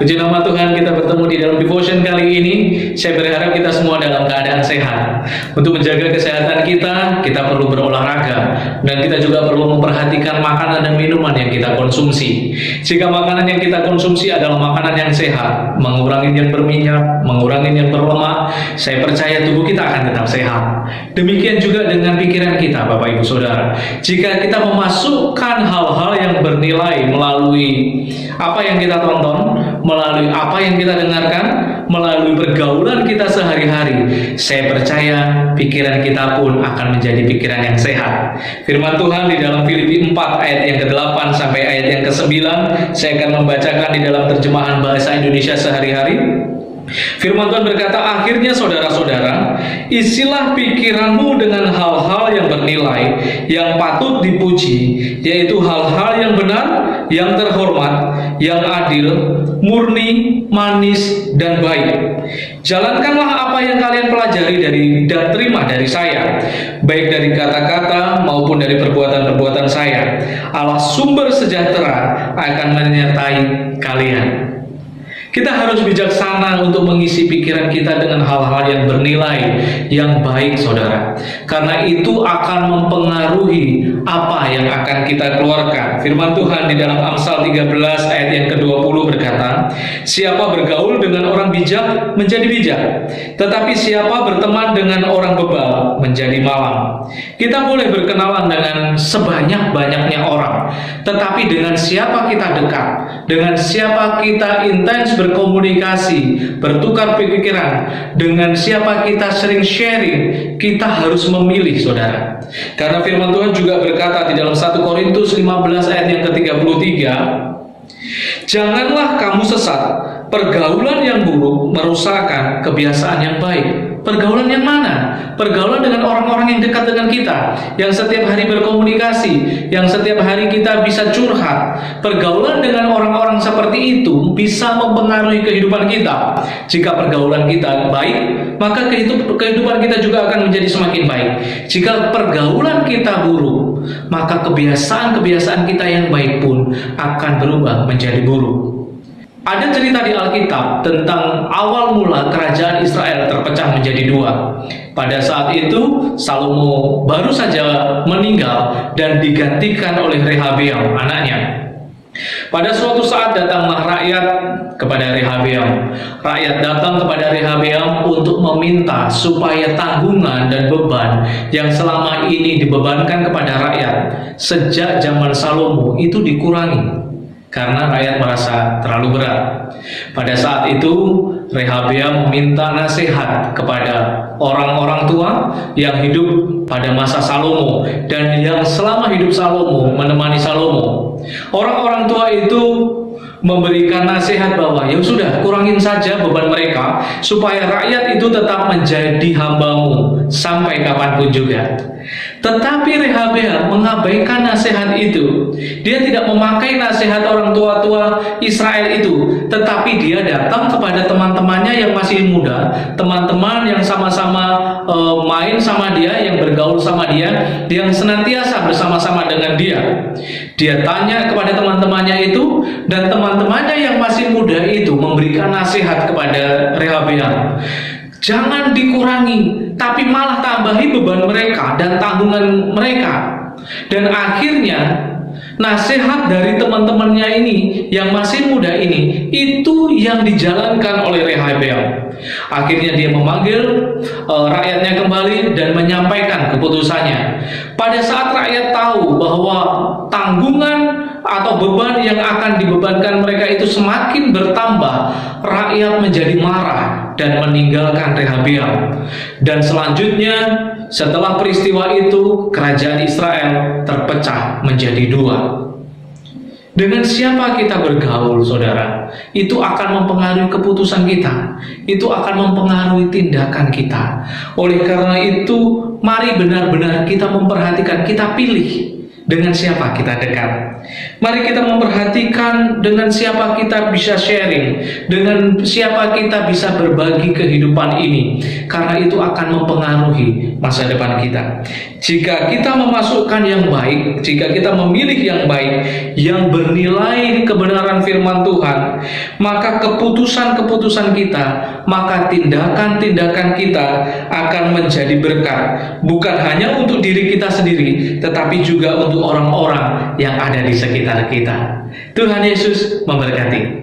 Puji nama Tuhan, kita bertemu di dalam devotion kali ini. Saya berharap kita semua dalam keadaan sehat. Untuk menjaga kesehatan kita perlu berolahraga. Dan kita juga perlu memperhatikan makanan dan minuman yang kita konsumsi. Jika makanan yang kita konsumsi adalah makanan yang sehat, mengurangi yang berminyak, mengurangi yang berlemak, saya percaya tubuh kita akan tetap sehat. Demikian juga dengan pikiran kita, Bapak Ibu Saudara. Jika kita memasukkan hal-hal yang bernilai melalui apa yang kita tonton, melalui apa yang kita dengarkan, melalui pergaulan kita sehari-hari, saya percaya pikiran kita pun akan menjadi pikiran yang sehat. Firman Tuhan di dalam Filipi 4 ayat yang ke-8 sampai ayat yang ke-9, saya akan membacakan di dalam terjemahan bahasa Indonesia sehari-hari. Firman Tuhan berkata, akhirnya saudara-saudara, isilah pikiranmu dengan hal-hal yang bernilai, yang patut dipuji, yaitu hal-hal yang benar, yang terhormat, yang adil, murni, manis, dan baik. Jalankanlah apa yang kalian pelajari dan terima dari saya, baik dari kata-kata maupun dari perbuatan-perbuatan saya. Allah sumber sejahtera akan menyertai kalian. Kita harus bijaksana untuk mengisi pikiran kita dengan hal-hal yang bernilai, yang baik, saudara. Karena itu akan mempengaruhi apa yang akan kita keluarkan. Firman Tuhan di dalam Amsal 13 ayat yang ke-20 berkata, siapa bergaul dengan orang bijak menjadi bijak, tetapi siapa berteman dengan orang bebal menjadi malang. Kita boleh berkenalan dengan sebanyak-banyaknya orang, tetapi dengan siapa kita dekat, dengan siapa kita intens berkomunikasi, bertukar pikiran, dengan siapa kita sering sharing, kita harus memilih, saudara. Karena firman Tuhan juga berkata di dalam 1 Korintus 15 ayat yang ke-33, janganlah kamu sesat, pergaulan yang buruk merusakkan kebiasaan yang baik. Pergaulan yang mana? Pergaulan dengan orang-orang yang dekat dengan kita, yang setiap hari berkomunikasi, yang setiap hari kita bisa curhat. Pergaulan dengan orang-orang seperti itu bisa mempengaruhi kehidupan kita. Jika pergaulan kita baik, maka kehidupan kita juga akan menjadi semakin baik. Jika pergaulan kita buruk, maka kebiasaan-kebiasaan kita yang baik pun akan berubah menjadi buruk. Ada cerita di Alkitab tentang awal mula kerajaan Israel terpecah menjadi dua. Pada saat itu, Salomo baru saja meninggal dan digantikan oleh Rehabeam, anaknya. Pada suatu saat datanglah rakyat kepada Rehabeam. Rakyat datang kepada Rehabeam untuk meminta supaya tanggungan dan beban yang selama ini dibebankan kepada rakyat sejak zaman Salomo itu dikurangi. Karena rakyat merasa terlalu berat. Pada saat itu, Rehabeam meminta nasihat kepada orang-orang tua yang hidup pada masa Salomo dan yang selama hidup Salomo menemani Salomo. Orang-orang tua itu memberikan nasihat bahwa ya sudah, kurangin saja beban mereka supaya rakyat itu tetap menjadi hambamu sampai kapanpun juga. Tetapi Rehabeam mengabaikan nasihat itu. Dia tidak memakai nasihat orang tua-tua Israel itu, tetapi dia datang kepada teman-temannya yang masih muda, teman-teman yang sama-sama main sama dia, yang bergaul sama dia, yang senantiasa bersama-sama dengan dia. Dia tanya kepada teman-temannya itu, dan teman-temannya yang masih muda itu memberikan nasihat kepada Rehabeam. Jangan dikurangi, tapi malah tambahi beban mereka dan tanggungan mereka. Dan akhirnya nasihat dari teman-temannya ini yang masih muda ini itu yang dijalankan oleh Rehabeam. Akhirnya dia memanggil rakyatnya kembali dan menyampaikan keputusannya. Pada saat rakyat tahu bahwa tanggungan atau beban yang akan dibebankan mereka itu semakin bertambah, rakyat menjadi marah dan meninggalkan Rehabeam. Dan selanjutnya, setelah peristiwa itu, kerajaan Israel terpecah menjadi dua. Dengan siapa kita bergaul, saudara, itu akan mempengaruhi keputusan kita, itu akan mempengaruhi tindakan kita. Oleh karena itu, mari benar-benar kita memperhatikan, kita pilih dengan siapa kita dekat. Mari kita memperhatikan dengan siapa kita bisa sharing, dengan siapa kita bisa berbagi kehidupan ini, karena itu akan mempengaruhi masa depan kita. Jika kita memasukkan yang baik, jika kita memilih yang baik, yang bernilai kebenaran firman Tuhan, maka keputusan-keputusan kita, maka tindakan-tindakan kita akan menjadi berkat, bukan hanya untuk diri kita sendiri, tetapi juga untuk orang-orang yang ada di sekitar kita. Tuhan Yesus memberkati.